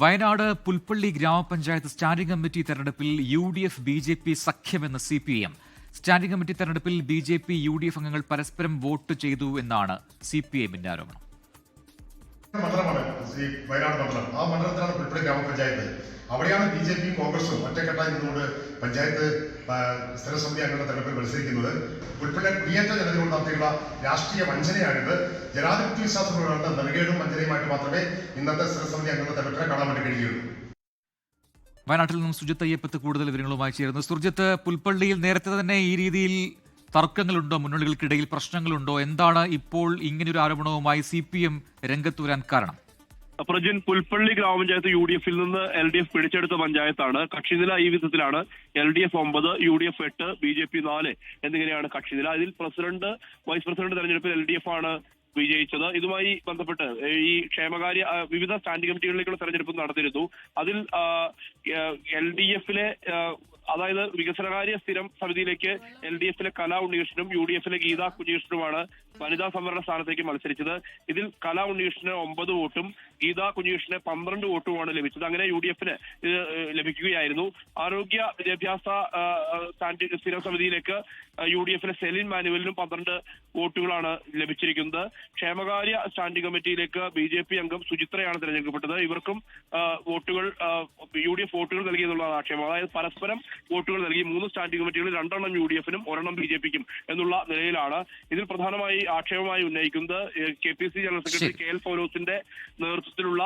വയനാട് പുൽപ്പള്ളി ഗ്രാമപഞ്ചായത്ത് standing committee തെരഞ്ഞെടുപ്പിൽ UDF BJP സഖ്യമെന്ന് CPM. Standing committee തെരഞ്ഞെടുപ്പിൽ BJP UDF അംഗങ്ങൾ പരസ്പരം വോട്ട് ചെയ്തു എന്നാണ് CPMന്റെ ആരോപണം. വയനാട് മണ്ഡലം ആ മണ്ഡലത്തിലാണ് പുൽപ്പള്ളി ഗ്രാമപഞ്ചായത്ത്. അവിടെയാണ് BJPയും കോൺഗ്രസും ഒറ്റക്കെട്ടായി നിന്നുകൊണ്ട് പഞ്ചായത്ത് സ്ഥിരസമിതി അംഗങ്ങളുടെ തെരഞ്ഞെടുപ്പിൽ മത്സരിക്കുന്നത്. പുൽപ്പള്ളി കുടിയേറ്റ ജനതയോട് നടത്തിയുള്ള രാഷ്ട്രീയ വഞ്ചനയാണിത്. ജനാധിപത്യ വിശ്വാസങ്ങളോട് നെറുകേടും വഞ്ചനയുമായിട്ട് മാത്രമേ ഇന്നത്തെ സ്ഥിരസമിതി അംഗങ്ങളുടെ തെരഞ്ഞെടുപ്പിനെ കാണാൻ വേണ്ടി കഴിയുള്ളൂ. വയനാട്ടിൽ നിന്നും സുജിത്ത് അയ്യപ്പത്ത് കൂടുതൽ വിവരങ്ങളുമായി ചേരുന്നു. സുജിത്ത്, പുൽപ്പള്ളിയിൽ നേരത്തെ തന്നെ ഈ രീതിയിൽ തർക്കങ്ങളുണ്ടോ, മുന്നണികൾക്കിടയിൽ പ്രശ്നങ്ങളുണ്ടോ? എന്താണ് ഇപ്പോൾ ഇങ്ങനൊരു ആരോപണവുമായി CPM രംഗത്ത് വരാൻ കാരണം? പ്രജിൻ, പുൽപ്പള്ളി ഗ്രാമപഞ്ചായത്ത് UDFിൽ നിന്ന് LDF പിടിച്ചെടുത്ത പഞ്ചായത്താണ്. കക്ഷിനില ഈ വിധത്തിലാണ്: LDF 9, UDF 8, BJP 4 എന്നിങ്ങനെയാണ് കക്ഷിനില. ഇതിൽ പ്രസിഡന്റ്, വൈസ് പ്രസിഡന്റ് തെരഞ്ഞെടുപ്പിൽ LDF ആണ് വിജയിച്ചത്. ഇതുമായി ബന്ധപ്പെട്ട് ഈ ക്ഷേമകാര്യ വിവിധ സ്റ്റാൻഡിംഗ് കമ്മിറ്റികളിലേക്കുള്ള തെരഞ്ഞെടുപ്പ് നടത്തിയിരുന്നു. അതിൽ LDFിലെ അതായത് വികസനകാര്യ സ്ഥിരം സമിതിയിലേക്ക് LDFിലെ കലാ ഉണ്ണികൃഷ്ണനും UDFിലെ ഗീതാ കുഞ്ഞികൃഷ്ണനുമാണ് വനിതാ സംവരണ സ്ഥാനത്തേക്ക് മത്സരിച്ചത്. ഇതിൽ കലാ ഉണ്ണികൃഷ്ണന് 9 വോട്ടും ഗീതാ കുഞ്ഞികൃഷ്ണന് 12 വോട്ടുമാണ് ലഭിച്ചത്. അങ്ങനെ UDFിന് ഇത് ലഭിക്കുകയായിരുന്നു. ആരോഗ്യ വിദ്യാഭ്യാസ സ്ഥിരം സമിതിയിലേക്ക് UDFിലെ സെലിൻ മാനുവലിനും 12 വോട്ടുകളാണ് ലഭിച്ചിരിക്കുന്നത്. ക്ഷേമകാര്യ സ്റ്റാൻഡിംഗ് കമ്മിറ്റിയിലേക്ക് BJP അംഗം സുചിത്രയാണ് തിരഞ്ഞെടുക്കപ്പെട്ടത്. ഇവർക്കും വോട്ടുകൾ UDF വോട്ടുകൾ നൽകി എന്നുള്ളതാണ് ആക്ഷേപം. അതായത് പരസ്പരം വോട്ടുകൾ നൽകി 3 സ്റ്റാൻഡിംഗ് കമ്മിറ്റികളിൽ 2 UDFിനും 1 BJPക്കും എന്നുള്ള നിലയിലാണ്. ഇതിൽ പ്രധാനമായി ആക്ഷേപമായി ഉന്നയിക്കുന്നത് KPC ജനറൽ സെക്രട്ടറി KL പൗലോസിന്റെ നേതൃത്വത്തിലുള്ള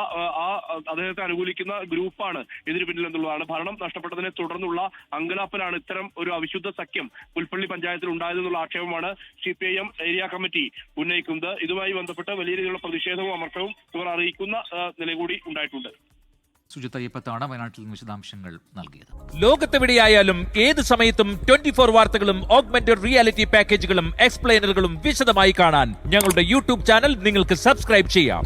അദ്ദേഹത്തെ അനുകൂലിക്കുന്ന ഗ്രൂപ്പാണ് ഇതിന് പിന്നിൽ എന്നുള്ളതാണ്. ഭരണം നഷ്ടപ്പെട്ടതിനെ തുടർന്നുള്ള അങ്കലാപ്പലാണ് ഇത്തരം ഒരു അവിശുദ്ധ സഖ്യം പുൽപ്പള്ളി പഞ്ചായത്തിൽ ഉണ്ടായതെന്നുള്ള ആക്ഷേപമാണ് CPIM ഏരിയ കമ്മിറ്റി ഉന്നയിക്കുന്നത്. ഇതുമായി ബന്ധപ്പെട്ട് വലിയ രീതിയിലുള്ള പ്രതിഷേധവും അമർഷവും ഇവർ അറിയിക്കുന്ന നില കൂടി ഉണ്ടായിട്ടുണ്ട്. സുജിത്ത് അയ്യപ്പത്താണ് വയനാട്ടിൽ നിന്ന് വിശദാംശങ്ങൾ നൽകിയത്. ലോകത്തെവിടെയായാലും ഏത് സമയത്തും 24 വാർത്തകളും ഓഗ്മെന്റഡ് റിയാലിറ്റി പാക്കേജുകളും എക്സ്പ്ലെയിനറുകളും വിശദമായി കാണാൻ ഞങ്ങളുടെ YouTube ചാനൽ നിങ്ങൾക്ക് സബ്സ്ക്രൈബ് ചെയ്യാം.